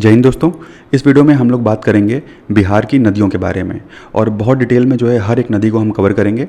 जय हिंद दोस्तों। इस वीडियो में हम लोग बात करेंगे बिहार की नदियों के बारे में और बहुत डिटेल में जो है हर एक नदी को हम कवर करेंगे।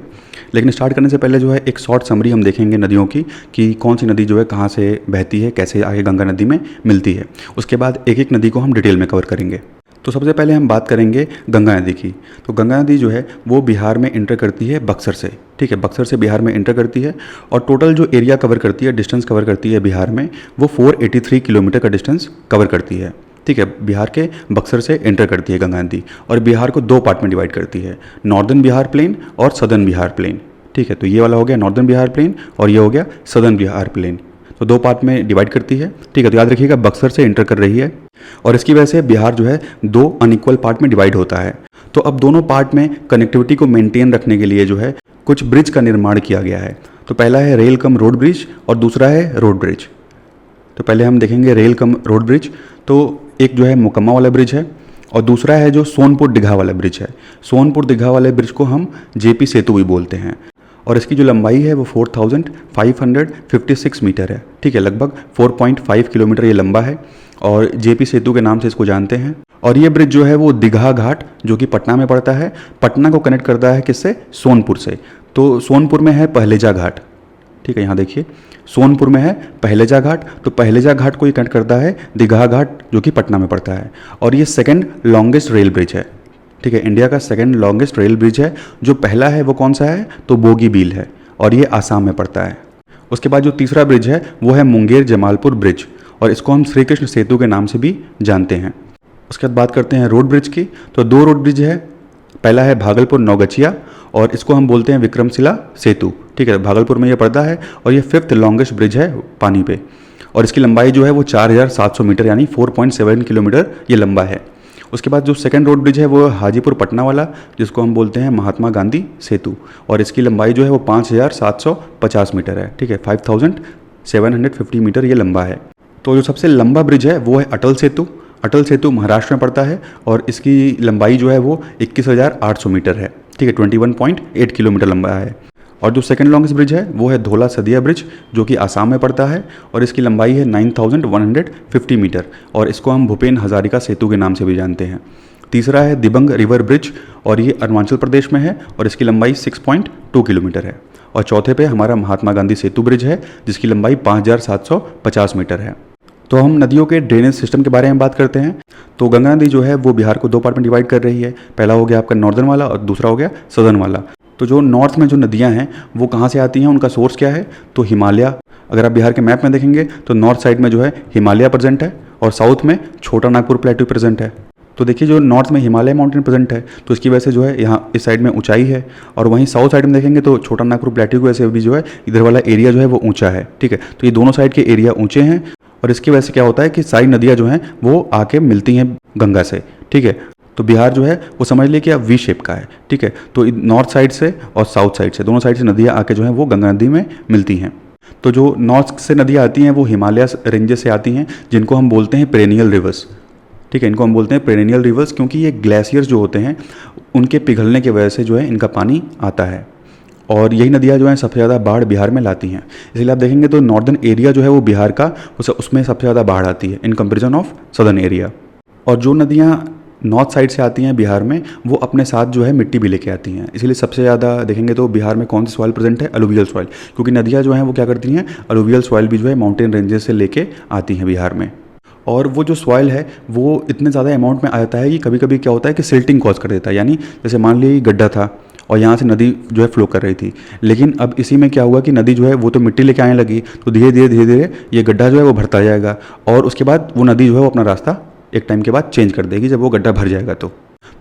लेकिन स्टार्ट करने से पहले जो है एक शॉर्ट समरी हम देखेंगे नदियों की कि कौन सी नदी जो है कहाँ से बहती है, कैसे आगे गंगा नदी में मिलती है। उसके बाद एक एक नदी को हम डिटेल में कवर करेंगे। तो सबसे पहले हम बात करेंगे गंगा नदी की। तो गंगा नदी जो है वो बिहार में इंटर करती है बक्सर से, ठीक है, बक्सर से बिहार में इंटर करती है और टोटल जो एरिया कवर करती है, डिस्टेंस कवर करती है बिहार में, वो 483 किलोमीटर का डिस्टेंस कवर करती है। ठीक है, बिहार के बक्सर से एंटर करती है गंगा नदी और बिहार को दो पार्ट में डिवाइड करती है, नॉर्दर्न बिहार प्लेन और सदर्न बिहार प्लेन। ठीक है, तो ये वाला हो गया नॉर्दर्न बिहार प्लेन और ये हो गया सदर्न बिहार प्लेन। तो दो पार्ट में डिवाइड करती है। ठीक है, तो याद रखिएगा बक्सर से एंटर कर रही है और इसकी वजह से बिहार जो है दो अनइक्वल पार्ट में डिवाइड होता है। तो अब दोनों पार्ट में कनेक्टिविटी को मेंटेन रखने के लिए जो है कुछ ब्रिज का निर्माण किया गया है। तो पहला है रेल कम रोड ब्रिज और दूसरा है रोड ब्रिज। तो पहले हम देखेंगे रेल कम रोड ब्रिज। तो एक जो है मोकम्मा वाला ब्रिज है और दूसरा है जो सोनपुर दीघा वाला ब्रिज है। सोनपुर दीघा वाले ब्रिज को हम जेपी सेतु भी बोलते हैं और इसकी जो लंबाई है वो 4556 मीटर है। ठीक है, लगभग 4.5 किलोमीटर ये लंबा है और जेपी सेतु के नाम से इसको जानते हैं। और ये ब्रिज जो है वो दीघा घाट जो कि पटना में पड़ता है, पटना को कनेक्ट करता है किससे? सोनपुर से। तो सोनपुर में है पहलेजा घाट। ठीक है, यहाँ देखिए सोनपुर में है पहलेजा घाट, तो पहलेजा घाट को ये कनेक्ट करता है दीघा घाट जो कि पटना में पड़ता है। और ये सेकंड लॉन्गेस्ट रेल ब्रिज है। ठीक है, इंडिया का सेकंड लॉन्गेस्ट रेल ब्रिज है। जो पहला है वो कौन सा है? तो बोगीबील है और ये आसाम में पड़ता है। उसके बाद जो तीसरा ब्रिज है वो है मुंगेर जमालपुर ब्रिज और इसको हम श्री कृष्ण सेतु के नाम से भी जानते हैं। उसके बाद बात करते हैं रोड ब्रिज की। तो दो रोड ब्रिज है, पहला है भागलपुर नौगछिया और इसको हम बोलते हैं विक्रमशिला सेतु। ठीक है, भागलपुर में ये पड़ता है और ये फिफ्थ लॉन्गेस्ट ब्रिज है पानी पे और इसकी लंबाई जो है वो 4700 मीटर यानी 4.7 किलोमीटर ये लंबा है। उसके बाद जो सेकंड रोड ब्रिज है वो हाजीपुर पटना वाला जिसको हम बोलते हैं महात्मा गांधी सेतु और इसकी लंबाई जो है वो 5750 मीटर है। ठीक है, 5750 मीटर ये लंबा है। तो जो सबसे लंबा ब्रिज है वो है अटल सेतु। अटल सेतु महाराष्ट्र में पड़ता है और इसकी लंबाई जो है वो 21,800 मीटर है। ठीक है, 21.8 किलोमीटर लंबा है। और जो सेकंड लॉन्गेस्ट ब्रिज है वो है धोला सदिया ब्रिज जो कि आसाम में पड़ता है और इसकी लंबाई है 9150 मीटर और इसको हम भूपेन हजारिका सेतु के नाम से भी जानते हैं। तीसरा है दिबंग रिवर ब्रिज और ये अरुणाचल प्रदेश में है और इसकी लंबाई 6.2 किलोमीटर है। और चौथे पे हमारा महात्मा गांधी सेतु ब्रिज है जिसकी लंबाई 5750 मीटर है। तो हम नदियों के ड्रेनेज सिस्टम के बारे में बात करते हैं। तो गंगा नदी जो है वो बिहार को दो पार्ट में डिवाइड कर रही है, पहला हो गया आपका नॉर्दर्न वाला और दूसरा हो गया सदर्न वाला। तो जो नॉर्थ में जो नदियां हैं वो कहाँ से आती हैं, उनका सोर्स क्या है? तो हिमालय। अगर आप बिहार के मैप में देखेंगे तो नॉर्थ साइड में जो है हिमालय प्रेजेंट है और साउथ में छोटा नागपुर प्लेटू प्रेजेंट है। तो देखिए जो नॉर्थ में हिमालय माउंटेन प्रेजेंट है तो इसकी वजह से जो है यहाँ इस साइड में ऊंचाई है और वहीं साउथ साइड में देखेंगे तो छोटा नागपुर प्लेटू की वजह से भी जो है इधर वाला एरिया जो है वो ऊंचा है। ठीक है, तो ये दोनों साइड के एरिया ऊंचे हैं और इसकी वजह से क्या होता है कि सारी नदियाँ जो हैं वो आके मिलती हैं गंगा से। ठीक है, तो बिहार जो है वो समझ लीजिए कि आप वी शेप का है। ठीक है, तो नॉर्थ साइड से और साउथ साइड से दोनों साइड से नदियाँ आके जो है वो गंगा नदी में मिलती हैं। तो जो नॉर्थ से नदियाँ आती हैं वो हिमालय रेंजेस से आती हैं जिनको हम बोलते हैं पेरेनियल रिवर्स। ठीक है, इनको हम बोलते हैं पेरेनियल रिवर्स क्योंकि ये ग्लेशियर्स जो होते हैं उनके पिघलने की वजह से जो है इनका पानी आता है और यही नदियाँ जो हैं सबसे ज़्यादा बाढ़ बिहार में लाती हैं। इसलिए आप देखेंगे तो नॉर्दर्न एरिया जो है वो बिहार का उसमें सबसे ज़्यादा बाढ़ आती है in comparison of southern area. और जो नदियाँ नॉर्थ साइड से आती हैं बिहार में वो अपने साथ जो है मिट्टी भी लेके आती हैं। इसलिए सबसे ज़्यादा देखेंगे तो बिहार में कौन सी सॉइल प्रेजेंट है? अलुवियल सॉइल, क्योंकि नदियाँ जो हैं वो क्या करती हैं? अलुवियल सॉइल भी जो है माउंटेन रेंजेस से लेके आती हैं बिहार में। और वो जो सॉइल है वो इतने ज़्यादा अमाउंट में आ जाता है कि कभी कभी क्या होता है कि सिल्टिंग कॉज कर देता है। यानी जैसे मान लीजिए गड्ढा था और यहाँ से नदी जो है फ्लो कर रही थी, लेकिन अब इसी में क्या हुआ कि नदी जो है वो तो मिट्टी लेके आने लगी, तो धीरे धीरे ये गड्ढा जो है वो भरता जाएगा और उसके बाद वो नदी जो है वो अपना रास्ता एक टाइम के बाद चेंज कर देगी जब वो गड्ढा भर जाएगा। तो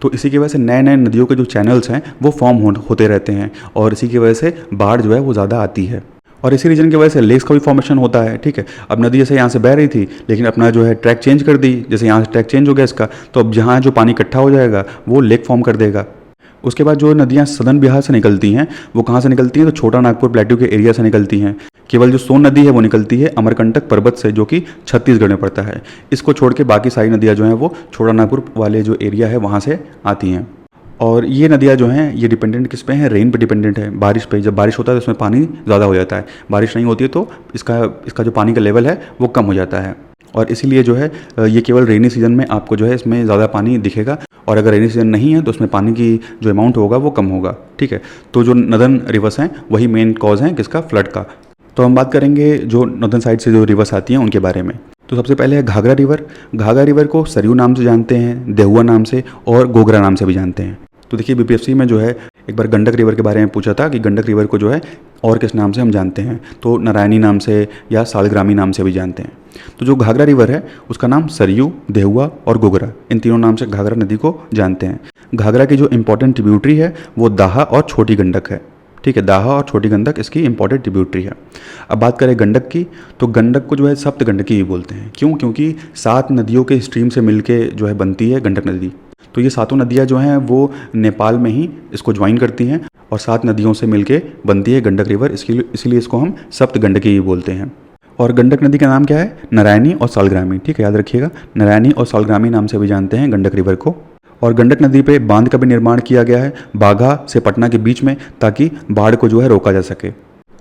इसी की वजह से नए नए नदियों के जो चैनल्स हैं वो फॉर्म होते रहते हैं और इसी की वजह से बाढ़ जो है वो ज़्यादा आती है और इसी रीजन की वजह से लेक्स का भी फॉर्मेशन होता है। ठीक है, अब नदी जैसे यहाँ से बह रही थी लेकिन अपना जो है ट्रैक चेंज कर दी, जैसे यहाँ से ट्रैक चेंज हो गया इसका, तो अब जहाँ जो पानी इकट्ठा हो जाएगा वो लेक फॉर्म कर देगा। उसके बाद जो नदियाँ सदर्न बिहार से निकलती हैं वो कहाँ से निकलती हैं? तो छोटा नागपुर प्लेटू के एरिया से निकलती हैं। केवल जो सोन नदी है वो निकलती है अमरकंटक पर्वत से जो कि छत्तीसगढ़ में पड़ता है। इसको छोड़ के बाकी सारी नदियाँ जो हैं वो छोटा नागपुर वाले जो एरिया है वहाँ से आती हैं। और ये नदियाँ जो हैं ये डिपेंडेंट किस पे हैं? रेन पे डिपेंडेंट है, बारिश पे। जब बारिश होता है तो उसमें पानी ज़्यादा हो जाता है, बारिश नहीं होती है तो इसका जो पानी का लेवल है वो कम हो जाता है। और इसीलिए जो है ये केवल रेनी सीजन में आपको जो है इसमें ज़्यादा पानी दिखेगा, और अगर रेनी सीजन नहीं है तो उसमें पानी की जो अमाउंट होगा वो कम होगा। ठीक है, तो जो नदर्न रिवर्स हैं वही मेन कॉज हैं किसका, फ्लड का। तो हम बात करेंगे जो नॉर्दर्न साइड से जो रिवर्स आती हैं उनके बारे में। तो सबसे पहले है घाघरा रिवर। घाघरा रिवर को सरयू नाम से जानते हैं, देहुआ नाम से और गोगरा नाम से भी जानते हैं। तो देखिए बीपीएससी में जो है एक बार गंडक रिवर के बारे में पूछा था कि गंडक रिवर को जो है और किस नाम से हम जानते हैं, तो नारायणी नाम से या सालग्रामी नाम से भी जानते हैं। तो जो घाघरा रिवर है उसका नाम सरयू, देहुआ और गोगरा, इन तीनों नाम से घाघरा नदी को जानते हैं। घाघरा की जो इंपॉर्टेंट ट्रिब्यूटरी है वो दाहा और छोटी गंडक है। ठीक है, दाहा और छोटी गंडक इसकी इंपॉर्टेंट ट्रिब्यूटरी है। अब बात करें गंडक की, तो गंडक को जो है सप्त गंडकी भी बोलते हैं। क्यों? क्योंकि 7 नदियों के स्ट्रीम से मिलके जो है बनती है गंडक नदी। तो ये 7 नदियाँ जो हैं वो नेपाल में ही इसको ज्वाइन करती हैं और 7 नदियों से मिलके बनती है गंडक रिवर, इसलिए इसको हम सप्त गंडकी भी बोलते हैं। और गंडक नदी का नाम क्या है? नारायणी और सालग्रामी। ठीक है, याद रखिएगा, नारायणी और सालग्रामी नाम से भी जानते हैं गंडक रिवर को। और गंडक नदी पे बांध का भी निर्माण किया गया है बाघा से पटना के बीच में, ताकि बाढ़ को जो है रोका जा सके।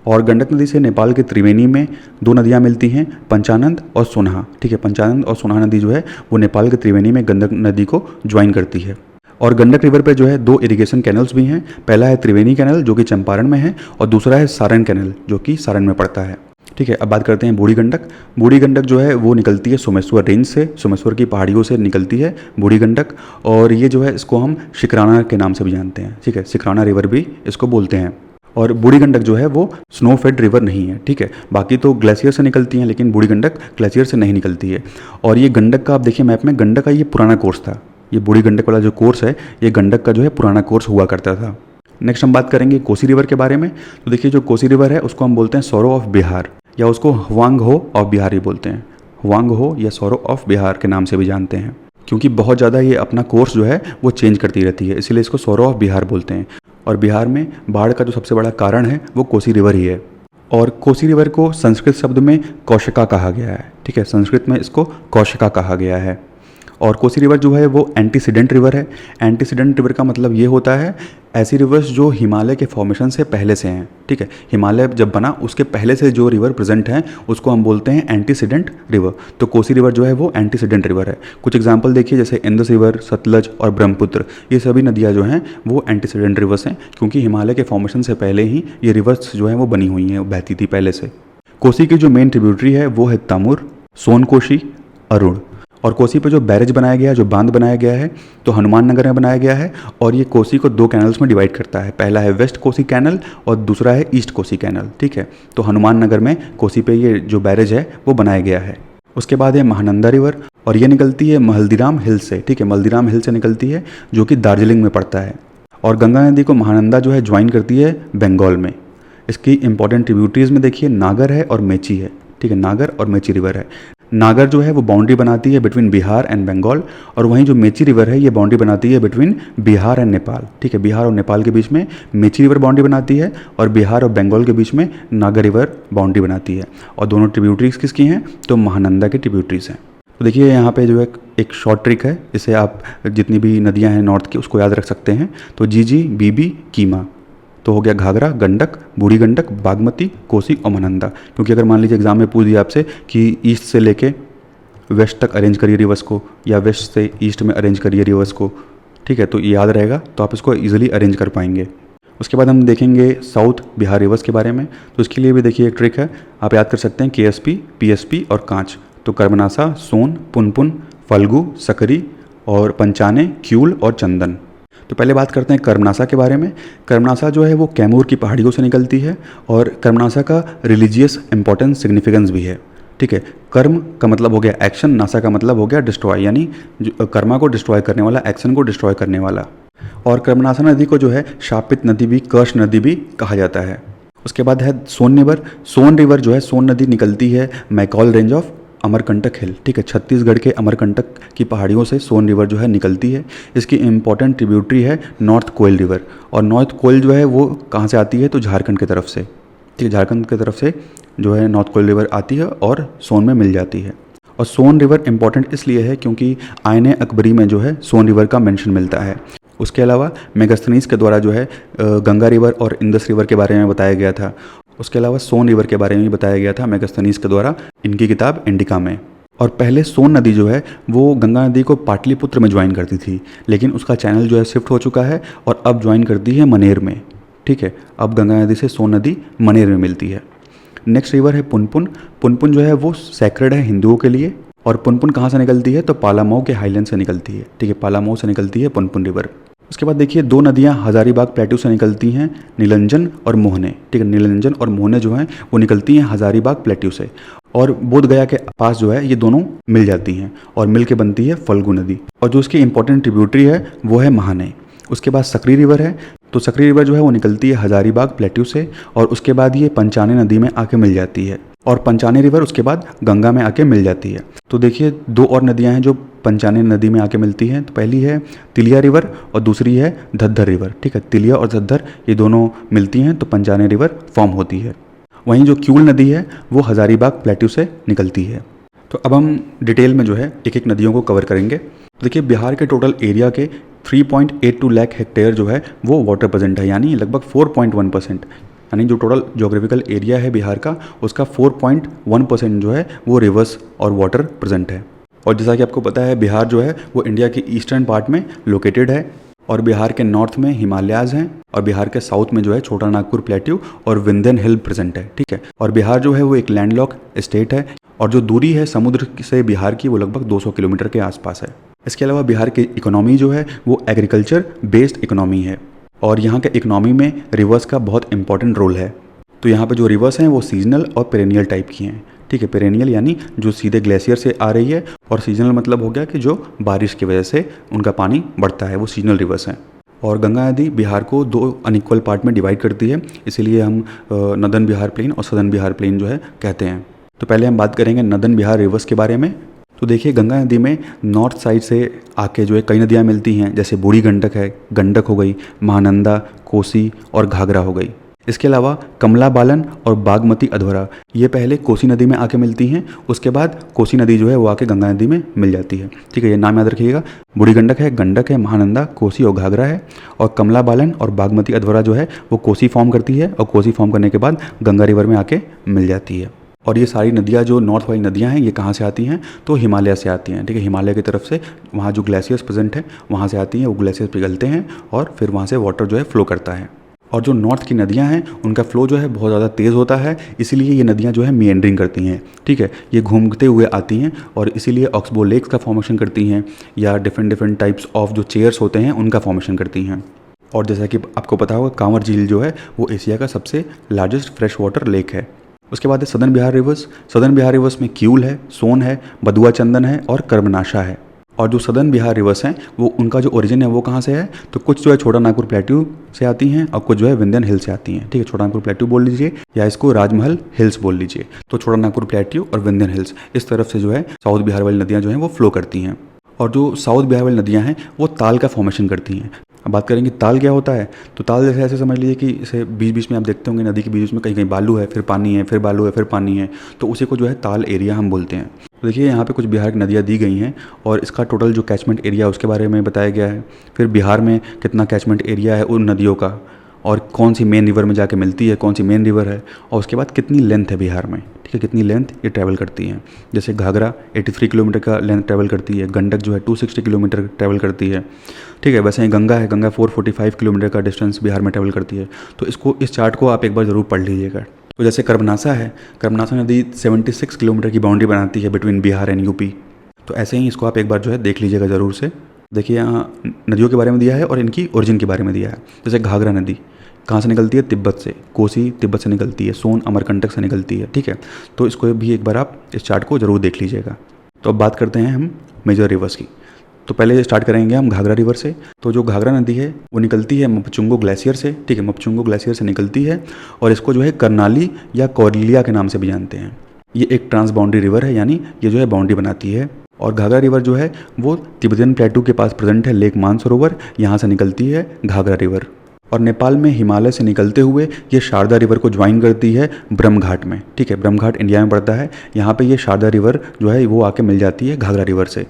और गंडक नदी से नेपाल के त्रिवेणी में 2 नदियाँ मिलती हैं, पंचानंद और सोनहा। ठीक है, पंचानंद और सोनहा नदी जो है वो नेपाल के त्रिवेणी में गंडक नदी को ज्वाइन करती है। और गंडक रिवर पे जो है 2 इरिगेशन कैनल्स भी हैं। पहला है त्रिवेणी कैनल जो कि चंपारण में है, और दूसरा है सारण कैनल जो कि सारण में पड़ता है। ठीक है, अब बात करते हैं बूढ़ी गंडक। बूढ़ी गंडक जो है वो निकलती है सोमेश्वर रेंज से, सोमेश्वर की पहाड़ियों से निकलती है बूढ़ी गंडक, और ये जो है इसको हम शिकराना के नाम से भी जानते हैं। ठीक है, शिकराना रिवर भी इसको बोलते हैं। और बूढ़ी गंडक जो है वो स्नो फेड रिवर नहीं है। ठीक है, बाकी तो ग्लेशियर से निकलती हैं, लेकिन बूढ़ी गंडक ग्लेशियर से नहीं निकलती है। और ये गंडक का आप देखिए मैप में, गंडक का ये पुराना कोर्स था। ये बूढ़ी गंडक वाला जो कोर्स है ये गंडक का जो है पुराना कोर्स हुआ करता था। नेक्स्ट हम बात करेंगे कोसी रिवर के बारे में। तो देखिए जो कोसी रिवर है उसको हम बोलते हैं सौरो ऑफ बिहार, या उसको हुआंग हो ऑफ बिहार भी बोलते हैं। हुआंग हो या सौरो ऑफ बिहार के नाम से भी जानते हैं, क्योंकि बहुत ज़्यादा ये अपना कोर्स जो है वो चेंज करती रहती है, इसीलिए इसको सौरो ऑफ बिहार बोलते हैं। और बिहार में बाढ़ का जो सबसे बड़ा कारण है वो कोसी रिवर ही है। और कोसी रिवर को संस्कृत शब्द में कौशिका कहा गया है। ठीक है, संस्कृत में इसको कौशिका कहा गया है। और कोसी रिवर जो है वो एंटीसीडेंट रिवर है। एंटीसीडेंट रिवर का मतलब ये होता है ऐसी रिवर्स जो हिमालय के फॉर्मेशन से पहले से हैं। ठीक है, हिमालय जब बना उसके पहले से जो रिवर प्रेजेंट हैं उसको हम बोलते हैं एंटीसीडेंट रिवर। तो कोसी रिवर जो है वो एंटीसीडेंट रिवर है। कुछ एग्जांपल देखिए, जैसे इंदस रिवर, सतलज और ब्रह्मपुत्र, ये सभी नदियाँ जो हैं वो एंटीसीडेंट रिवर्स हैं, क्योंकि हिमालय के फॉर्मेशन से पहले ही ये रिवर्स जो हैं वो बनी हुई हैं, बहती थी पहले से। कोसी की जो मेन ट्रिब्यूटरी है वो है तमुर, सोनकोशी, अरुण। और कोसी पे जो बैरेज बनाया गया है, जो बांध बनाया गया है, तो हनुमान नगर में बनाया गया है। और ये कोसी को 2 कैनल्स में डिवाइड करता है। पहला है वेस्ट कोसी कैनल और दूसरा है ईस्ट कोसी कैनल। ठीक है, तो हनुमान नगर में कोसी पे ये जो बैरेज है वो बनाया गया है। उसके बाद है महानंदा रिवर, और ये निकलती है महल्दीराम हिल से। ठीक है, महल्दीराम हिल से निकलती है जो कि दार्जिलिंग में पड़ता है। और गंगा नदी को महानंदा जो है ज्वाइन करती है बंगाल में। इसकी इंपॉर्टेंट ट्रिब्यूटरीज में देखिए नागर है और मेची है। ठीक है, नागर और मेची रिवर है। नागर जो है वो बाउंड्री बनाती है बिटवीन बिहार एंड बंगाल, और वहीं जो मेची रिवर है ये बाउंड्री बनाती है बिटवीन बिहार एंड नेपाल। ठीक है, बिहार और नेपाल के बीच में मेची रिवर बाउंड्री बनाती है, और बिहार और बंगाल के बीच में नागर रिवर बाउंड्री बनाती है। और दोनों ट्रिब्यूटरीज किसकी हैं? तो महानंदा की ट्रिब्यूटरीज हैं। तो देखिए यहाँ पे जो है एक शॉर्ट ट्रिक है, इसे आप जितनी भी नदियाँ हैं नॉर्थ की उसको याद रख सकते हैं। तो जीजी, बीबी, कीमा, तो हो गया घाघरा, गंडक, बूढ़ी गंडक, बागमती, कोसी और महानंदा। क्योंकि अगर मान लीजिए एग्जाम में पूछ दिया आपसे कि ईस्ट से लेके वेस्ट तक अरेंज करिए रिवर्स को, या वेस्ट से ईस्ट में अरेंज करिए रिवर्स को, ठीक है, तो ये याद रहेगा, तो आप इसको ईजिली अरेंज कर पाएंगे। उसके बाद हम देखेंगे साउथ बिहार रिवर्स के बारे में। तो इसके लिए भी देखिए एक ट्रिक है, आप याद कर सकते हैं KSP, PSP और कांच। तो कर्मनासा, सोन, पुनपुन, फल्गु, सकरी और पंचाने, क्यूल और चंदन। तो पहले बात करते हैं कर्मनासा के बारे में। कर्मनासा जो है वो कैमूर की पहाड़ियों से निकलती है, और कर्मनासा का रिलीजियस इंपॉर्टेंस सिग्निफिकेंस भी है। ठीक है, कर्म का मतलब हो गया एक्शन, नासा का मतलब हो गया डिस्ट्रॉय, यानी कर्मा को डिस्ट्रॉय करने वाला, एक्शन को डिस्ट्रॉय करने वाला। और कर्मनासा नदी को जो है शापित नदी भी, कर्ष नदी भी कहा जाता है। उसके बाद है सोन रिवर। सोन रिवर जो है, सोन नदी निकलती है मैकॉल रेंज ऑफ अमरकंटक हिल। ठीक है, छत्तीसगढ़ के अमरकंटक की पहाड़ियों से सोन रिवर जो है निकलती है। इसकी इंपॉर्टेंट ट्रिब्यूटरी है नॉर्थ कोयल रिवर, और नॉर्थ कोयल जो है वो कहाँ से आती है? तो झारखंड की तरफ से। ठीक है, झारखंड की तरफ से जो है नॉर्थ कोयल रिवर आती है और सोन में मिल जाती है। और सोन रिवर इंपॉर्टेंट इसलिए है क्योंकि आयन अकबरी में जो है सोन रिवर का मेंशन मिलता है। उसके अलावा मेगास्थनीज के द्वारा जो है गंगा रिवर और इंदस रिवर के बारे में बताया गया था। उसके अलावा सोन रिवर के बारे में भी बताया गया था मेगास्थनीज के द्वारा, इनकी किताब इंडिका में। और पहले सोन नदी जो है वो गंगा नदी को पाटलिपुत्र में ज्वाइन करती थी, लेकिन उसका चैनल जो है शिफ्ट हो चुका है और अब ज्वाइन करती है मनेर में। ठीक है, अब गंगा नदी से सोन नदी मनेर में मिलती है। नेक्स्ट रिवर है पुनपुन। पुनपुन जो है वो सैक्रेड है हिंदुओं के लिए। और पुनपुन कहाँ से निकलती है, तो पालामऊ के हाईलैंड से निकलती है। ठीक है, पालामऊ से निकलती है पुनपुन रिवर। उसके बाद देखिए दो नदियाँ हज़ारीबाग प्लेटू से निकलती हैं, नीलंजन और मोहने। ठीक है, नीलंजन और मोहने जो हैं वो निकलती हैं हज़ारीबाग प्लेटू से, और बोध गया के पास जो है ये दोनों मिल जाती हैं और मिल के बनती है फल्गु नदी। और जो इसकी इंपॉर्टेंट ट्रिब्यूटरी है वो है महाने। उसके बाद सकरी रिवर है, तो सकरी रिवर जो है वो निकलती है हज़ारीबाग प्लेट्यू से, और उसके बाद ये पंचाने नदी में आके मिल जाती है, और पंचाने रिवर उसके बाद गंगा में आके मिल जाती है। तो देखिए दो और नदियां हैं जो पंचाने नदी में आके मिलती हैं। तो पहली है तिलिया रिवर और दूसरी है धद्दर रिवर। ठीक है, तिलिया और धद्दर ये दोनों मिलती हैं तो पंचाने रिवर फॉर्म होती है। वहीं जो क्यूल नदी है वो हज़ारीबाग प्लेट्यू से निकलती है। तो अब हम डिटेल में जो है एक एक नदियों को कवर करेंगे। तो देखिए बिहार के टोटल एरिया के 3.82 लाख हेक्टेयर जो है वो वाटर प्रेजेंट है, यानी लगभग 4.1%। यानी जो टोटल जोग्राफिकल एरिया है बिहार का उसका 4.1% जो है वो रिवर्स और वाटर प्रेजेंट है। और जैसा कि आपको पता है बिहार जो है वो इंडिया के ईस्टर्न पार्ट में लोकेटेड है, और बिहार के नॉर्थ में हिमालयाज हैं, और बिहार के साउथ में जो है छोटा नागपुर प्लेट्यू और विंध्यन हिल प्रेजेंट है। ठीक है, और बिहार जो है वो एक लैंडलॉक स्टेट है, और जो दूरी है समुद्र से बिहार की वो लगभग 200 किलोमीटर के आसपास है। इसके अलावा बिहार की इकोनॉमी जो है वो एग्रीकल्चर बेस्ड इकोनॉमी है, और यहाँ के इकोनॉमी में रिवर्स का बहुत इंपॉर्टेंट रोल है। तो यहाँ पे जो रिवर्स हैं वो सीजनल और पेरेनियल टाइप की हैं। ठीक है, पेरेनियल यानी जो सीधे ग्लेशियर से आ रही है, और सीजनल मतलब हो गया कि जो बारिश की वजह से उनका पानी बढ़ता है, वो सीजनल रिवर्स हैं। और गंगा नदी बिहार को दो अनइक्वल पार्ट में डिवाइड करती है, इसीलिए हम नदन बिहार प्लेन और सदन बिहार प्लेन जो है कहते हैं। तो पहले हम बात करेंगे नदन बिहार रिवर्स के बारे में। तो देखिए गंगा नदी में नॉर्थ साइड से आके जो है कई नदियाँ मिलती हैं, जैसे बूढ़ी गंडक है, गंडक हो गई, महानंदा, कोसी और घाघरा हो गई। इसके अलावा कमला बालन और बागमती अधवरा ये पहले कोसी नदी में आके मिलती हैं, उसके बाद कोसी नदी जो है वो आके गंगा नदी में मिल जाती है। ठीक है, ये नाम याद रखिएगा, बूढ़ी गंडक है, गंडक है, महानंदा, कोसी और घाघरा है। और कमला बालन और बागमती अधवरा जो है वो कोसी फॉर्म करती है, और कोसी फॉर्म करने के बाद गंगा रिवर में आके मिल जाती है। और ये सारी नदियाँ जो नॉर्थ वाली नदियाँ हैं ये कहाँ से आती हैं, तो हिमालय से आती हैं। ठीक है, हिमालय की तरफ से वहाँ जो ग्लेशियर्स प्रेजेंट है वहाँ से आती हैं, वो ग्लेशियर्स पिघलते हैं और फिर वहाँ से वाटर जो है फ्लो करता है। और जो नॉर्थ की नदियाँ हैं उनका फ्लो जो है बहुत ज़्यादा तेज़ होता है, इसीलिए ये नदियाँ जो है मिएंडरिंग करती हैं। ठीक है, ये घूमते हुए आती हैं और इसीलिए ऑक्सबो लेक्स का फॉर्मेशन करती हैं, या डिफरेंट टाइप्स ऑफ जो चेयर्स होते हैं उनका फॉर्मेशन करती हैं। और जैसा कि आपको पता होगा कांवर झील जो है वो एशिया का सबसे लार्जेस्ट फ्रेश वाटर लेक है। उसके बाद है southern Bihar reverse. Southern Bihar reverse में क्यूल है, सोन है, बदुआ चंदन है और कर्मनाशा है। और जो सदर्न बिहार रिवर्स हैं वो उनका जो ओरिजिन है वो कहाँ से है, तो कुछ जो है छोटा नागपुर प्लेट्यू से आती हैं और कुछ जो है विंध्यन हिल से आती हैं। ठीक है, छोटा नागपुर प्लेट्यू बोल लीजिए या इसको राजमहल हिल्स बोल लीजिए। तो छोटा नागपुर प्लेट्यू और विंध्यन हिल्स इस तरफ से जो है साउथ बिहार वाली नदियाँ जो हैं वो फ्लो करती हैं। और जो साउथ बिहार वाली नदियाँ हैं वो ताल का फॉर्मेशन करती हैं। अब बात करेंगे ताल क्या होता है, तो ताल जैसे ऐसे समझ लीजिए कि इसे बीच बीच में आप देखते होंगे नदी के बीच में कहीं कहीं बालू है, फिर पानी है, फिर बालू है, फिर पानी है, तो उसी को जो है ताल एरिया हम बोलते हैं। तो देखिए यहाँ पे कुछ बिहार की नदियाँ दी गई हैं और इसका टोटल जो कैचमेंट एरिया है उसके बारे में बताया गया है। फिर बिहार में कितना कैचमेंट एरिया है उन नदियों का, और कौन सी मेन रिवर में जाके मिलती है, कौन सी मेन रिवर है, और उसके बाद कितनी लेंथ है बिहार में। ठीक है, कितनी लेंथ ये ट्रैवल करती है। जैसे घाघरा 83 किलोमीटर का लेंथ ट्रैवल करती है, गंडक जो है 260 किलोमीटर ट्रैवल करती है। ठीक है, वैसे ही गंगा है, गंगा 445 किलोमीटर का डिस्टेंस बिहार में ट्रैवल करती है। तो इस चार्ट को आप एक बार ज़रूर पढ़ लीजिएगा। तो जैसे कर्मनासा है, कर्मनासा नदी 76 किलोमीटर की बाउंड्री बनाती है बिटवीन बिहार एंड यूपी। तो ऐसे ही इसको आप एक बार जो है देख लीजिएगा ज़रूर से। देखिए यहाँ नदियों के बारे में दिया है और इनकी ओरिजिन के बारे में दिया है। जैसे घाघरा नदी कहाँ से निकलती है, तिब्बत से, कोसी तिब्बत से निकलती है, सोन अमरकंटक से निकलती है। ठीक है, तो इसको भी एक बार आप इस चार्ट को ज़रूर देख लीजिएगा। तो अब बात करते हैं हम मेजर रिवर्स की। तो पहले स्टार्ट करेंगे हम घाघरा रिवर से। तो जो घाघरा नदी है वो निकलती है मपचुंगो ग्लेशियर से। ठीक है, मपचुंगो ग्लेशियर से निकलती है और इसको जो है कर्नाली या कौरलिया के नाम से भी जानते हैं। ये एक ट्रांस बाउंड्री रिवर है, यानी ये जो है बाउंड्री बनाती है। और घाघरा रिवर जो है वो तिब्बतियन प्लेटू के पास प्रेजेंट है, लेक मानसरोवर, यहाँ से निकलती है घाघरा रिवर। और नेपाल में हिमालय से निकलते हुए ये शारदा रिवर को ज्वाइन करती है ब्रह्म घाट में। ठीक है, ब्रह्म घाट इंडिया में पड़ता है, यहाँ पे ये शारदा रिवर जो है वो आके मिल जाती है घाघरा रिवर से।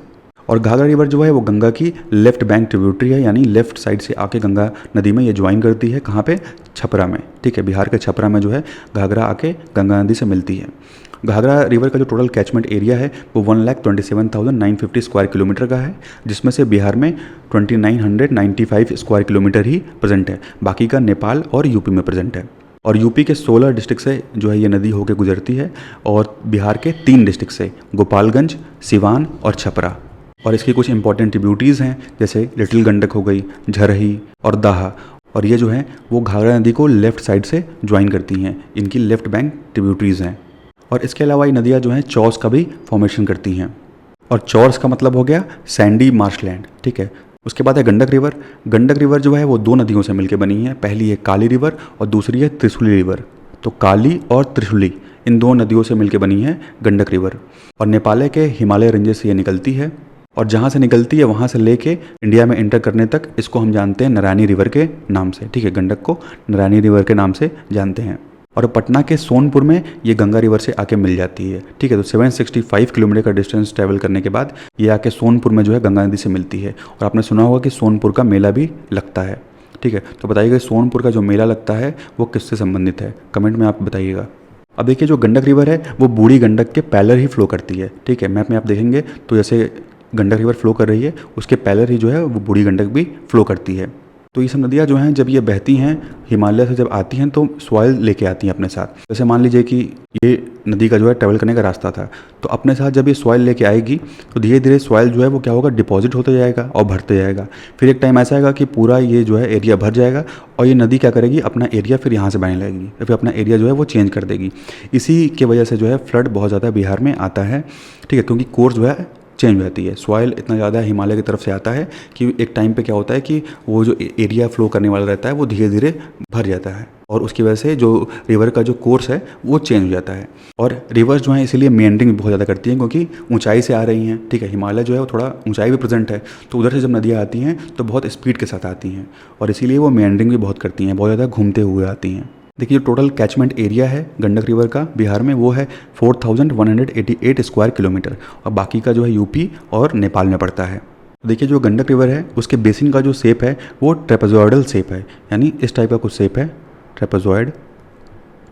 और घाघरा रिवर जो है वो गंगा की लेफ्ट बैंक ट्रिब्यूटरी है, यानी लेफ्ट साइड से आके गंगा नदी में ये ज्वाइन करती है। कहाँ पे? छपरा में। ठीक है, बिहार के छपरा में जो है घाघरा आके गंगा नदी से मिलती है। घाघरा रिवर का जो टोटल कैचमेंट एरिया है वो 1,27,950 स्क्वायर किलोमीटर का है, जिसमें से बिहार में 2,995 स्क्वायर किलोमीटर ही प्रेजेंट है। बाकी का नेपाल और यूपी में प्रेजेंट है। और यूपी के 16 डिस्ट्रिक्ट से जो है ये नदी होकर गुजरती है, और बिहार के 3 डिस्ट्रिक्ट से, गोपालगंज, सिवान और छपरा। और इसकी कुछ इंपॉर्टेंट ट्रिब्यूटरीज हैं, जैसे लिटिल गंडक हो गई, झरही और दाहा। और ये जो है वो घाघरा नदी को लेफ्ट साइड से ज्वाइन करती हैं, इनकी लेफ्ट बैंक ट्रिब्यूटरीज हैं। और इसके अलावा ये नदियाँ जो हैं चौस का भी फॉर्मेशन करती हैं, और चौस का मतलब हो गया सैंडी मार्शलैंड। ठीक है, उसके बाद है गंडक रिवर। गंडक रिवर जो है वो 2 नदियों से मिलकर बनी है, पहली है काली रिवर और दूसरी है त्रिशूली रिवर। तो काली और त्रिशूली इन 2 नदियों से मिलकर बनी है गंडक रिवर, और नेपाल के हिमालय रेंजेस से ये निकलती है, और जहाँ से निकलती है वहाँ से लेके इंडिया में एंटर करने तक इसको हम जानते हैं नारायणी रिवर के नाम से। ठीक है, गंडक को नारायणी रिवर के नाम से जानते हैं। और पटना के सोनपुर में ये गंगा रिवर से आके मिल जाती है। ठीक है, तो 765 किलोमीटर का डिस्टेंस ट्रैवल करने के बाद ये आके सोनपुर में जो है गंगा नदी से मिलती है। और आपने सुना होगा कि सोनपुर का मेला भी लगता है। ठीक है, तो बताइएगा सोनपुर का जो मेला लगता है वो किससे संबंधित है, कमेंट में आप बताइएगा। अब देखिए जो गंडक रिवर है वो बूढ़ी गंडक के पैरेलल ही फ्लो करती है। ठीक है, मैप में आप देखेंगे तो जैसे गंडक रिवर फ्लो कर रही है उसके पैरेलल ही जो है वो बूढ़ी गंडक भी फ्लो करती है। तो ये सब नदियाँ जो हैं जब ये बहती हैं हिमालय से जब आती हैं तो सॉइल लेके आती हैं अपने साथ। जैसे मान लीजिए कि ये नदी का जो है ट्रैवल करने का रास्ता था, तो अपने साथ जब ये सॉइल लेके आएगी तो धीरे धीरे सॉइल जो है वो क्या होगा, डिपॉजिट होते जाएगा और भरते जाएगा। फिर एक टाइम ऐसा आएगा कि पूरा ये जो है एरिया भर जाएगा, और ये नदी क्या करेगी, अपना एरिया फिर यहाँ से बहने लगेगी, या फिर अपना एरिया जो है वो चेंज कर देगी। इसी के वजह से जो है फ्लड बहुत ज़्यादा बिहार में आता है। ठीक है, क्योंकि कोर्स जो है चेंज हो जाती है, सॉइल इतना ज़्यादा हिमालय की तरफ से आता है कि एक टाइम पे क्या होता है कि वो जो एरिया फ्लो करने वाला रहता है वो धीरे धीरे भर जाता है, और उसकी वजह से जो रिवर का जो कोर्स है वो चेंज हो जाता है। और रिवर्स जो है इसीलिए मेंडरिंग बहुत ज़्यादा करती हैं, क्योंकि ऊंचाई से आ रही हैं। ठीक है, हिमालय जो है वो थोड़ा ऊंचाई भी प्रेजेंट है, तो उधर से जब नदियाँ आती हैं तो बहुत स्पीड के साथ आती हैं, और इसीलिए वो मेंडरिंग भी बहुत करती हैं, बहुत ज़्यादा घूमते हुए आती हैं। देखिए जो टोटल कैचमेंट एरिया है गंडक रिवर का बिहार में वो है 4,188 स्क्वायर किलोमीटर, और बाकी का जो है यूपी और नेपाल में पड़ता है। देखिए जो गंडक रिवर है उसके बेसिन का जो शेप है वो ट्रेपेजॉइडल शेप है, यानी इस टाइप का कुछ शेप है, ट्रेपेजॉइड।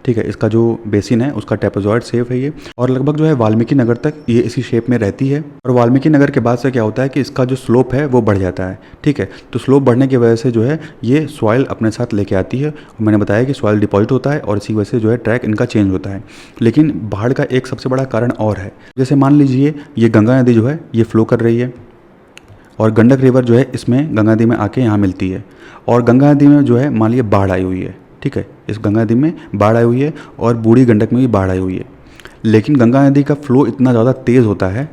ठीक है, इसका जो बेसिन है उसका ट्रेपेजॉइड शेप है ये, और लगभग जो है वाल्मीकि नगर तक ये इसी शेप में रहती है। और वाल्मीकि नगर के बाद से क्या होता है कि इसका जो स्लोप है वो बढ़ जाता है। ठीक है, तो स्लोप बढ़ने की वजह से जो है ये सॉइल अपने साथ लेके आती है, और मैंने बताया कि सॉइल डिपॉजिट होता है और इसी वजह से जो है ट्रैक इनका चेंज होता है। लेकिन बाढ़ का एक सबसे बड़ा कारण और है, जैसे मान लीजिए ये गंगा नदी जो है ये फ्लो कर रही है, और गंडक रिवर जो है इसमें गंगा नदी में आके यहाँ मिलती है, और गंगा नदी में जो है मान लीजिए बाढ़ आई हुई है। ठीक है, इस गंगा नदी में बाढ़ आई हुई है और बूढ़ी गंडक में भी बाढ़ आई हुई है, लेकिन गंगा नदी का फ्लो इतना ज़्यादा तेज़ होता है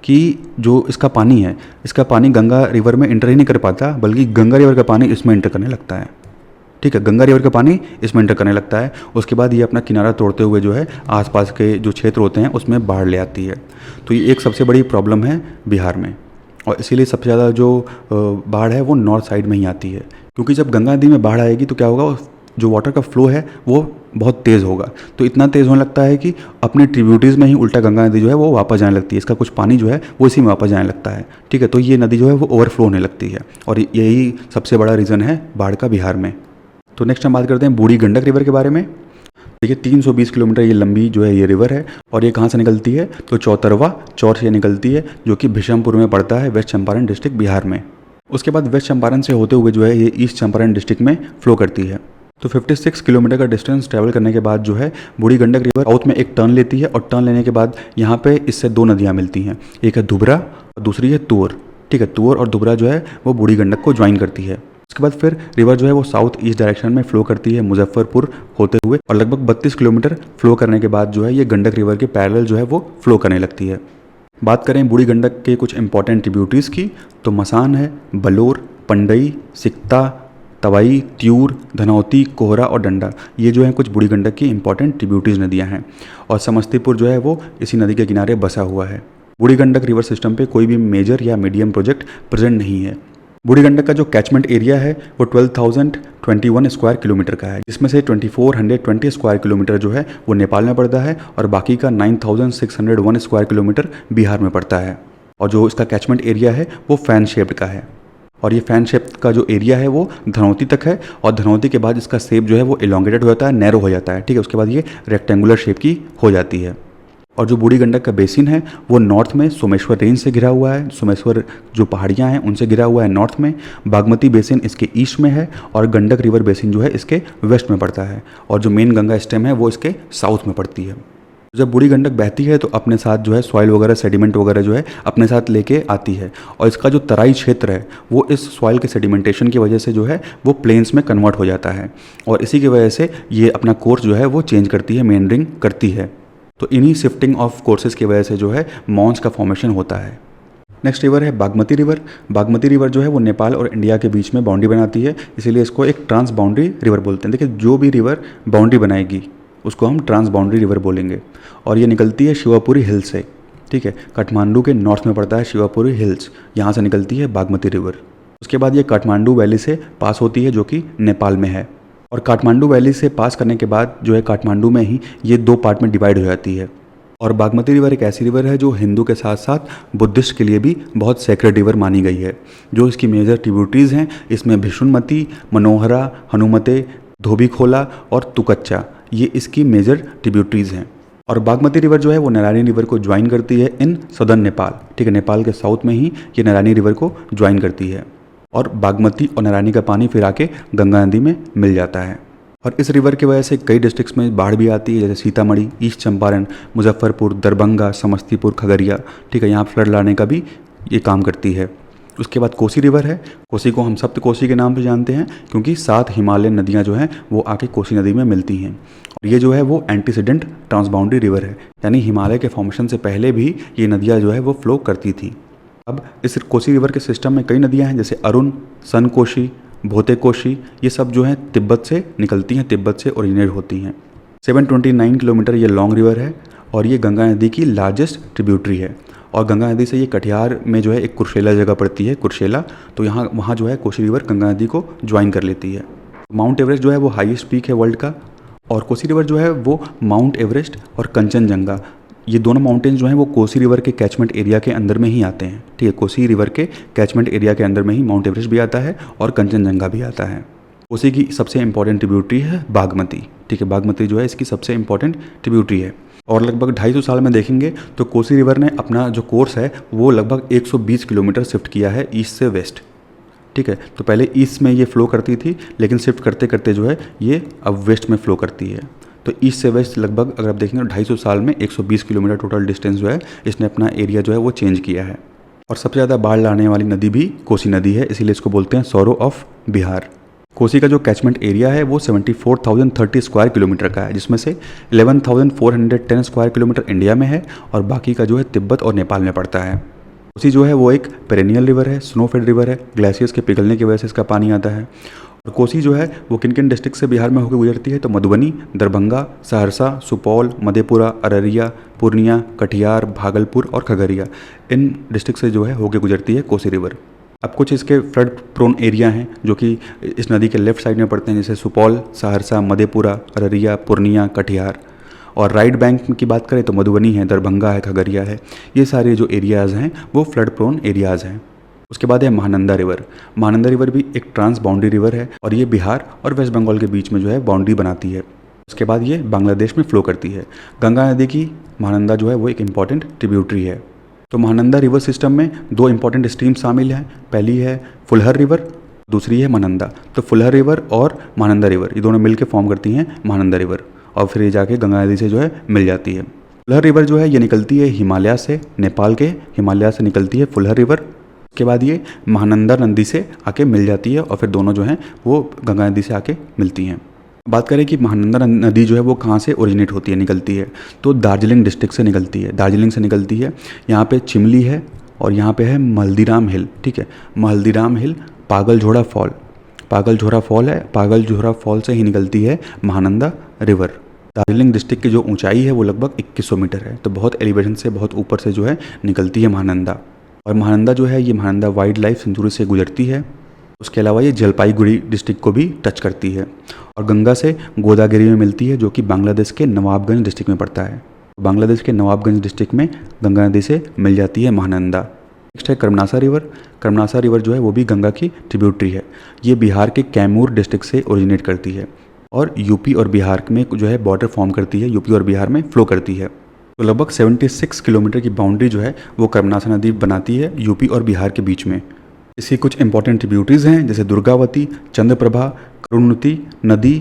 कि जो इसका पानी है, इसका पानी गंगा रिवर में इंटर ही नहीं कर पाता, बल्कि गंगा रिवर का पानी इसमें इंटर करने लगता है। ठीक है, गंगा रिवर का पानी इसमें इंटर करने लगता है, उसके बाद ये अपना किनारा तोड़ते हुए जो है आसपास के जो क्षेत्र होते हैं उसमें बाढ़ ले आती है। तो ये एक सबसे बड़ी प्रॉब्लम है बिहार में, और इसीलिए सबसे ज़्यादा जो बाढ़ है वो नॉर्थ साइड में ही आती है, क्योंकि जब गंगा नदी में बाढ़ आएगी तो क्या होगा, जो वाटर का फ्लो है वो बहुत तेज़ होगा, तो इतना तेज़ होने लगता है कि अपने ट्रिब्यूटरीज में ही उल्टा गंगा नदी जो है वो वापस जाने लगती है, इसका कुछ पानी जो है वो इसी में वापस जाने लगता है। ठीक है, तो ये नदी जो है वो ओवरफ्लो होने लगती है, और यही सबसे बड़ा रीज़न है बाढ़ का बिहार में। तो नेक्स्ट हम बात करते हैं बूढ़ी गंडक रिवर के बारे में। देखिए 320 किलोमीटर ये लंबी जो है ये रिवर है, और ये कहाँ से निकलती है, तो चौतरवा चौर से निकलती है, जो कि भिशमपुर में पड़ता है, वेस्ट चंपारण डिस्ट्रिक्ट बिहार में। उसके बाद वेस्ट चंपारण से होते हुए जो है ये ईस्ट चंपारण डिस्ट्रिक्ट में फ्लो करती है। तो 56 किलोमीटर का डिस्टेंस ट्रैवल करने के बाद जो है बूढ़ी गंडक रिवर साउथ में एक टर्न लेती है, और टर्न लेने के बाद यहाँ पे इससे 2 नदियाँ मिलती हैं, एक है धुबरा और दूसरी है तुअर। ठीक है, तुअर और धुबरा जो है वो बूढ़ी गंडक को ज्वाइन करती है। उसके बाद फिर रिवर जो है वो साउथ ईस्ट डायरेक्शन में फ्लो करती है मुजफ्फरपुर होते हुए, और लगभग 32 किलोमीटर फ्लो करने के बाद जो है ये गंडक रिवर के पैरेलल जो है वो फ्लो करने लगती है। बात करें बूढ़ी गंडक के कुछ इंपॉर्टेंट ट्रिब्यूटरीज की, तो मसान है, बलोर, पंडई, सिकता, तवाई, त्यूर, धनौती, कोहरा और डंडा, ये जो है कुछ बूढ़ी गंडक की इंपॉर्टेंट ट्रिब्यूटरीज नदियाँ हैं, और समस्तीपुर जो है वो इसी नदी के किनारे बसा हुआ है। बूढ़ी गंडक रिवर सिस्टम पे कोई भी मेजर या मीडियम प्रोजेक्ट प्रेजेंट नहीं है। बूढ़ी गंडक का जो कैचमेंट एरिया है वो 12,021 स्क्वायर किलोमीटर का है, जिसमें से 2,420 स्क्वायर किलोमीटर जो है वो नेपाल में पड़ता है, और बाकी का 9,601 स्क्वायर किलोमीटर बिहार में पड़ता है। और जो इसका कैचमेंट एरिया है वो फैन शेप्ड का है। और ये फैन शेप का जो एरिया है वो धनौती तक है, और धनौती के बाद इसका शेप जो है वो इलोंगेटेड हो जाता है, नैरो हो जाता है, ठीक है। उसके बाद ये रेक्टेंगुलर शेप की हो जाती है। और जो बूढ़ी गंडक का बेसिन है वो नॉर्थ में सोमेश्वर रेंज से घिरा हुआ है, सोमेश्वर जो पहाड़ियाँ हैं उनसे घिरा हुआ है नॉर्थ में। बागमती बेसिन इसके ईस्ट में है, और गंडक रिवर बेसिन जो है इसके वेस्ट में पड़ता है, और जो मेन गंगा स्टेम है वो इसके साउथ में पड़ती है। जब बूढ़ी गंडक बहती है तो अपने साथ जो है सॉइल वगैरह, सेडिमेंट वगैरह जो है अपने साथ लेके आती है, और इसका जो तराई क्षेत्र है वो इस सॉइल के सेडिमेंटेशन की वजह से जो है वो प्लेन्स में कन्वर्ट हो जाता है, और इसी की वजह से ये अपना कोर्स जो है वो चेंज करती है, मेंडरिंग करती है। तो इन्हीं शिफ्टिंग ऑफ कोर्सेज की वजह से जो है मॉन्स का फॉर्मेशन होता है। नेक्स्ट रिवर है बागमती रिवर। बागमती रिवर जो है वो नेपाल और इंडिया के बीच में बाउंड्री बनाती है, इसीलिए इसको एक ट्रांस बाउंड्री रिवर बोलते हैं। देखिए, जो भी रिवर बाउंड्री बनाएगी उसको हम ट्रांस बाउंड्री रिवर बोलेंगे, और ये निकलती है शिवापुरी हिल्स से, ठीक है। काठमांडू के नॉर्थ में पड़ता है शिवापुरी हिल्स, यहाँ से निकलती है बागमती रिवर। उसके बाद ये काठमांडू वैली से पास होती है जो कि नेपाल में है, और काठमांडू वैली से पास करने के बाद जो है काठमांडू में ही ये 2 पार्ट में डिवाइड हो जाती है। और बागमती रिवर एक ऐसी रिवर है जो हिंदू के साथ साथ बुद्धिस्ट के लिए भी बहुत सेक्रेड रिवर मानी गई है। जो इसकी मेजर ट्रिब्यूटरीज हैं इसमें भिशुनमती, मनोहरा, हनुमते, धोबीखोला और तुकच्चा, ये इसकी मेजर ट्रिब्यूटरीज हैं। और बागमती रिवर जो है वो नारायणी रिवर को ज्वाइन करती है इन सदर्न नेपाल, ठीक है। नेपाल के साउथ में ही ये नारायणी रिवर को ज्वाइन करती है, और बागमती और नारायणी का पानी फिर आके गंगा नदी में मिल जाता है। और इस रिवर की वजह से कई डिस्ट्रिक्ट्स में बाढ़ भी आती है, जैसे सीतामढ़ी, ईस्ट चंपारण, मुजफ्फरपुर, दरभंगा, समस्तीपुर, खगड़िया, ठीक है। यहाँ फ्लड लाने का भी ये काम करती है। उसके बाद कोसी रिवर है। कोसी को हम सप्त कोसी के नाम से जानते हैं, क्योंकि 7 हिमालयन नदियाँ जो हैं वो आके कोसी नदी में मिलती हैं। और ये जो है वो एंटीसीडेंट ट्रांसबाउंड्री रिवर है, यानी हिमालय के फॉर्मेशन से पहले भी ये नदियाँ जो है वो फ्लो करती थी। अब इस कोसी रिवर के सिस्टम में कई नदियाँ हैं, जैसे अरुण, सन कोशी, भोते कोशी, ये सब जो हैं तिब्बत से निकलती हैं, तिब्बत से ओरिजिनेट होती हैं। 729 किलोमीटर ये लॉन्ग रिवर है, और ये गंगा नदी की लार्जेस्ट ट्रिब्यूटरी है। और गंगा नदी से ये कटिहार में जो है एक कुर्शेला जगह पड़ती है, कुर्शेला, तो वहाँ जो है कोसी रिवर गंगा नदी को ज्वाइन कर लेती है। माउंट एवरेस्ट जो है वो हाईएस्ट पीक है वर्ल्ड का, और कोसी रिवर जो है वो माउंट एवरेस्ट और कंचनजंगा, ये दोनों माउंटेन्स जो हैं वो कोसी रिवर के कैचमेंट एरिया के अंदर में ही आते हैं, ठीक है। कोसी रिवर के कैचमेंट एरिया के अंदर में ही माउंट एवरेस्ट भी आता है और कंचनजंगा भी आता है। कोसी की सबसे इंपॉर्टेंट ट्रिब्यूटरी है बागमती, ठीक है। बागमती जो है इसकी सबसे इंपॉर्टेंट ट्रिब्यूटरी है, और लगभग 250 साल में देखेंगे तो कोसी रिवर ने अपना जो कोर्स है वो लगभग 120 किलोमीटर शिफ्ट किया है ईस्ट से वेस्ट, ठीक है। तो पहले ईस्ट में ये फ्लो करती थी, लेकिन शिफ्ट करते करते जो है ये अब वेस्ट में फ्लो करती है। तो ईस्ट से वेस्ट लगभग अगर आप देखेंगे तो 250 साल में 120 किलोमीटर टोटल डिस्टेंस जो है इसने अपना एरिया जो है वो चेंज किया है। और सबसे ज़्यादा बाढ़ लाने वाली नदी भी कोसी नदी है, इसीलिए इसको बोलते हैं सौरो ऑफ बिहार। कोसी का जो कैचमेंट एरिया है वो 74,030 स्क्वायर किलोमीटर का है, जिसमें से 11,410 स्क्वायर किलोमीटर इंडिया में है, और बाकी का जो है तिब्बत और नेपाल में पड़ता है। कोसी जो है वो एक पेरेनियल रिवर है, स्नोफेड रिवर है, ग्लेशियर्स के पिघलने की वजह से इसका पानी आता है। और कोसी जो है वो किन किन डिस्ट्रिक्ट से बिहार में होकर गुजरती है, तो मधुबनी, दरभंगा, सहरसा, सुपौल, मधेपुरा, अररिया, पूर्णिया, कटिहार, भागलपुर और खगड़िया, इन डिस्ट्रिक्ट से जो है होकर गुजरती है कोसी रिवर। अब कुछ इसके फ्लड प्रोन एरिया हैं जो कि इस नदी के लेफ्ट साइड में पड़ते हैं, जैसे सुपौल, सहरसा, मधेपुरा, अररिया, पूर्णिया, कटिहार। और राइट बैंक की बात करें तो मधुबनी है, दरभंगा है, खगड़िया है, ये सारे जो एरियाज़ हैं वो फ्लड प्रोन एरियाज़ हैं। उसके बाद है महानंदा रिवर। महानंदा रिवर भी एक ट्रांस बाउंड्री रिवर है, और ये बिहार और वेस्ट बंगाल के बीच में जो है बाउंड्री बनाती है। उसके बाद ये बांग्लादेश में फ्लो करती है। गंगा नदी की महानंदा जो है वो एक इम्पॉर्टेंट ट्रिब्यूटरी है। तो महानंदा रिवर सिस्टम में 2 इंपॉर्टेंट स्ट्रीम शामिल हैं, पहली है फुलहर रिवर, दूसरी है महानंदा। तो फुलहर रिवर और महानंदा रिवर ये दोनों मिलकर फॉर्म करती हैं महानंदा रिवर, और फिर ये जाके गंगा नदी से जो है मिल जाती है। फुलहर रिवर जो है ये निकलती है हिमालय से, नेपाल के हिमालय से निकलती है फुलहर रिवर। उसके बाद ये महानंदा नदी से आके मिल जाती है, और फिर दोनों जो हैं वो गंगा नदी से आके मिलती हैं। बात करें कि महानंदा नदी जो है वो कहाँ से ओरिजिनेट होती है, निकलती है, तो दार्जिलिंग डिस्ट्रिक्ट से निकलती है, दार्जिलिंग से निकलती है। यहाँ पे चिमली है, और यहाँ पे है महल्दीराम हिल, ठीक है। महल्दीराम हिल, पागलझोड़ा फॉल, पागलझोड़ा फॉल है, पागलझोड़ा फॉल से ही निकलती है महानंदा रिवर। दार्जिलिंग डिस्ट्रिक्ट की जो ऊंचाई है वो लगभग 2100 मीटर है, तो बहुत एलिवेशन से, बहुत ऊपर से जो है निकलती है महानंदा। और महानंदा जो है ये महानंदा वाइल्ड लाइफ सेंचुरी से गुजरती है। उसके अलावा ये जलपाईगुड़ी डिस्ट्रिक्ट को भी टच करती है, और गंगा से गोदावरी में मिलती है, जो कि बांग्लादेश के नवाबगंज डिस्ट्रिक्ट में पड़ता है। बांग्लादेश के नवाबगंज डिस्ट्रिक्ट में गंगा नदी से मिल जाती है महानंदा। नेक्स्ट है कर्मनासा रिवर। कर्मनासा रिवर जो है वो भी गंगा की ट्रिब्यूटरी है। ये बिहार के कैमूर डिस्ट्रिक्ट से ओरिजिनेट करती है और यूपी और बिहार में जो है बॉर्डर फॉर्म करती है, यूपी और बिहार में फ्लो करती है। तो लगभग 76 किलोमीटर की बाउंड्री जो है वो कर्मनासा नदी बनाती है यूपी और बिहार के बीच में। इसकी कुछ इंपॉर्टेंट ट्रिब्यूटरीज हैं जैसे दुर्गावती, चंद्रप्रभा, करुणवती नदी,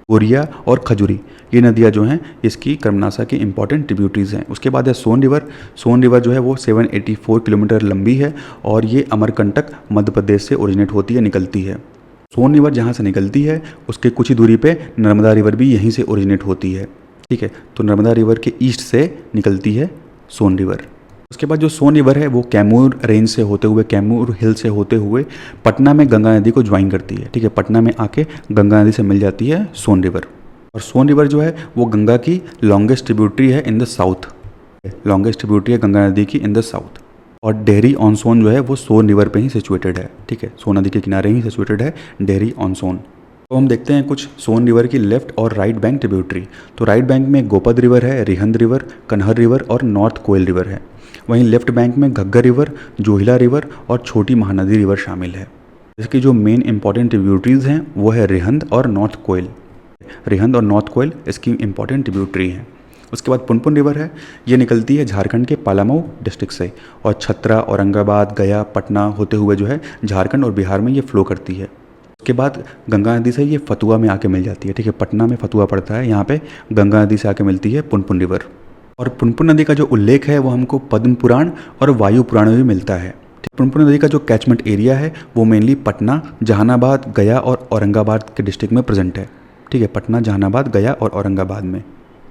गोरिया और खजूरी। ये नदियाँ जो हैं इसकी कर्मनासा की इंपॉर्टेंट ट्रिब्यूटरीज हैं। उसके बाद है सोन रिवर। सोन रिवर जो है वो 784 किलोमीटर लंबी है और ये अमरकंटक मध्य प्रदेश से ओरिजिनेट होती है, निकलती है। सोन रिवर जहाँ से निकलती है उसके कुछ ही दूरी पे नर्मदा रिवर भी यहीं से ओरिजिनेट होती है, ठीक है। तो नर्मदा रिवर के ईस्ट से निकलती है सोन रिवर। उसके बाद जो सोन रिवर है वो कैमूर रेंज से होते हुए, कैमूर हिल से होते हुए पटना में गंगा नदी को ज्वाइन करती है, ठीक है। पटना में आके गंगा नदी से मिल जाती है सोन रिवर। और सोन रिवर जो है वो गंगा की लॉन्गेस्ट ट्रिब्यूटरी है in the south, longest tributary है गंगा नदी की इन द साउथ। और डेहरी ऑन सोन जो है वो सोन रिवर पे ही सिचुएटेड है, ठीक है। सोन नदी के किनारे ही सिचुएटेड है डेहरी ऑन सोन। तो हम देखते हैं कुछ सोन रिवर की लेफ्ट और राइट बैंक ट्रिब्यूटरी। तो राइट बैंक में गोपद रिवर है, रिहंद रिवर, कन्हर रिवर और नॉर्थ कोयल रिवर है। वहीं लेफ्ट बैंक में घग्गर रिवर, जोहिला रिवर और छोटी महानदी रिवर शामिल है। इसकी जो मेन इंपॉर्टेंट ट्रिब्यूटरीज हैं वो है रिहंद और नॉर्थ कोयल। रिहंद और नॉर्थ कोयल इसकी इंपॉर्टेंट ट्रिब्यूटरी हैं। उसके बाद पुनपुन रिवर है। ये निकलती है झारखंड के पलामू डिस्ट्रिक्ट से और छतरा, औरंगाबाद, गया, पटना होते हुए जो है झारखंड और बिहार में ये फ्लो करती है। उसके बाद गंगा नदी से ये फतुआ में आके मिल जाती है, ठीक है। पटना में फतुआ पड़ता है, यहाँ पे गंगा नदी से आके मिलती है पुनपुन रिवर। और पुनपुन नदी का जो उल्लेख है वो हमको पद्म पुराण और वायु पुराण में भी मिलता है। पुनपुन नदी का जो कैचमेंट एरिया है वो मेनली पटना, जहानाबाद, गया और औरंगाबाद के डिस्ट्रिक्ट में प्रेजेंट है, ठीक है। पटना, जहानाबाद, गया और औरंगाबाद में।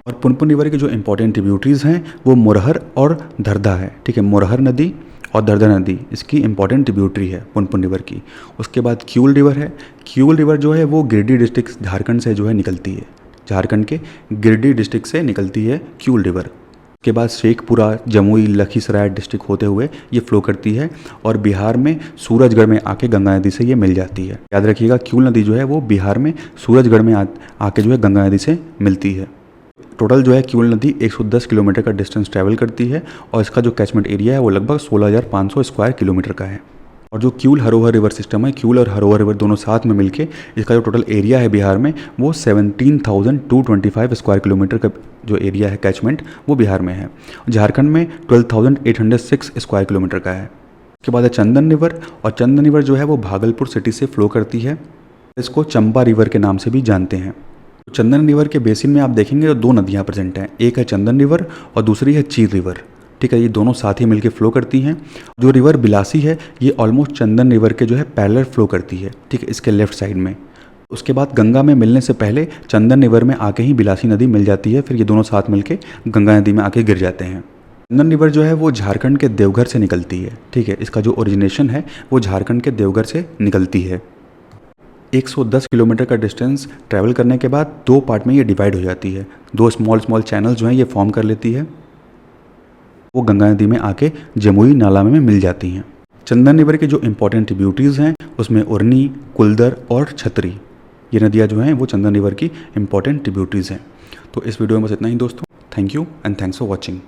और पुनपुन रिवर की जो इंपॉर्टेंट ट्रिब्यूटरीज हैं वो मोरहर और दरदा है, ठीक है। मोरहर नदी और दरदा नदी इसकी इंपॉर्टेंट ट्रिब्यूटरी है पुनपुन रिवर की। उसके बाद क्यूल रिवर है। क्यूल रिवर जो है वो गिरिडीह डिस्ट्रिक्ट झारखंड से जो है निकलती है, झारखंड के गिरिडीह डिस्ट्रिक्ट से निकलती है क्यूल रिवर। उसके बाद शेखपुरा, जमुई, लखीसराय डिस्ट्रिक्ट होते हुए ये फ्लो करती है और बिहार में सूरजगढ़ में आके गंगा नदी से ये मिल जाती है। याद रखिएगा क्यूल नदी जो है वो बिहार में सूरजगढ़ में आके जो है गंगा नदी से मिलती है। टोटल जो है क्यूल नदी 110 किलोमीटर का डिस्टेंस ट्रैवल करती है और इसका जो कैचमेंट एरिया है वो लगभग 16,500 स्क्वायर किलोमीटर का है। और जो क्यूल हरोहर रिवर सिस्टम है, क्यूल और हरोहर रिवर दोनों साथ में मिलके इसका जो टोटल एरिया है बिहार में वो 17,225 स्क्वायर किलोमीटर का जो एरिया है कैचमेंट वो बिहार में है। झारखंड में 12,806 स्क्वायर किलोमीटर का है। उसके बाद है चंदन रिवर। और चंदन रिवर जो है वो भागलपुर सिटी से फ्लो करती है। इसको चंपा रिवर के नाम से भी जानते हैं। चंदन रिवर के बेसिन में आप देखेंगे तो दो नदियाँ प्रेजेंट हैं, एक है चंदन रिवर और दूसरी है चीर रिवर, ठीक है। ये दोनों साथ ही मिलकर फ्लो करती हैं। जो रिवर बिलासी है ये ऑलमोस्ट चंदन रिवर के जो है पैरेलल फ्लो करती है, ठीक है, इसके लेफ्ट साइड में। उसके बाद गंगा में मिलने से पहले चंदन रिवर में आके ही बिलासी नदी मिल जाती है, फिर ये दोनों साथ मिलके गंगा नदी में आके गिर जाते हैं। चंदन रिवर जो है वो झारखंड के देवघर से निकलती है, ठीक है। इसका जो ओरिजिनेशन है वो झारखंड के देवघर से निकलती है। 110 किलोमीटर का डिस्टेंस ट्रैवल करने के बाद दो पार्ट में ये डिवाइड हो जाती है। दो स्मॉल चैनल जो हैं ये फॉर्म कर लेती है, वो गंगा नदी में आके जमुई नाला में मिल जाती हैं। चंदन रिवर के जो इंपॉर्टेंट ट्रिब्यूटरीज हैं उसमें उरनी, कुलदर और छतरी, ये नदियाँ जो हैं वो चंदन रिवर की इंपॉर्टेंट ट्रिब्यूटरीज हैं। तो इस वीडियो में बस इतना ही दोस्तों। Thank you and thanks for watching.